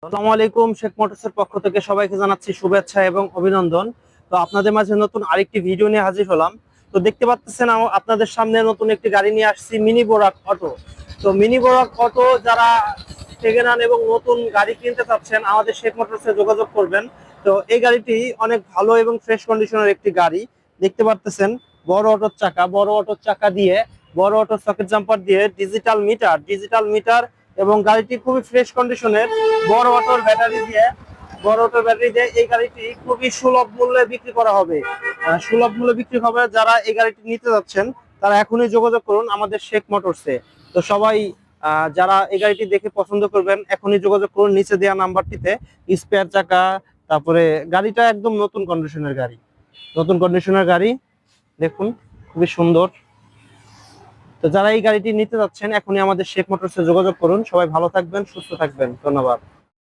আসসালামু আলাইকুম। শেখ মোটরসের পক্ষ থেকে সবাইকে জানাচ্ছি শুভেচ্ছা এবং অভিনন্দন। তো আপনাদের মাঝে নতুন আরেকটি ভিডিও নিয়ে হাজির হলাম। তো দেখতে পাচ্ছেন আপনাদের সামনে নতুন একটি গাড়ি নিয়ে আসছি, মিনি বোরাক অটো। তো মিনি বোরাক অটো যারা সেকেন্ড হ্যান্ড এবং নতুন গাড়ি কিনতে চাচ্ছেন আমাদের শেখ মোটরসে যোগাযোগ করবেন। তো এই গাড়িটি অনেক ভালো এবং ফ্রেশ কন্ডিশনের একটি গাড়ি। দেখতে পাচ্ছেন বড় অটোর চাকা দিয়ে, বড় অটোর সকেট জাম্পার দিয়ে, ডিজিটাল মিটার এবং গাড়িটি খুবই ফ্রেশ কন্ডিশনের। বড় অটোর ব্যাটারি দিয়ে এই গাড়িটি খুবই সুলভ মূল্যে বিক্রি করা হবে। সুলভ মূল্যে বিক্রি হবে। যারা এই গাড়িটি নিতে যাচ্ছেন তারা এখনই যোগাযোগ করুন আমাদের শেখ মোটরসে। তো সবাই যারা এই গাড়িটি দেখে পছন্দ করবেন এখনই যোগাযোগ করুন নিচে দেওয়া নাম্বারটিতে। স্পেয়ার চাকা, তারপরে গাড়িটা একদম নতুন কন্ডিশনের গাড়ি দেখুন, খুবই সুন্দর। তো যারা এই গাড়িটি নিতে যাচ্ছেন এখনই আমাদের শেখ মোটরসে যোগাযোগ করুন। সবাই ভালো থাকবেন, সুস্থ থাকবেন, ধন্যবাদ।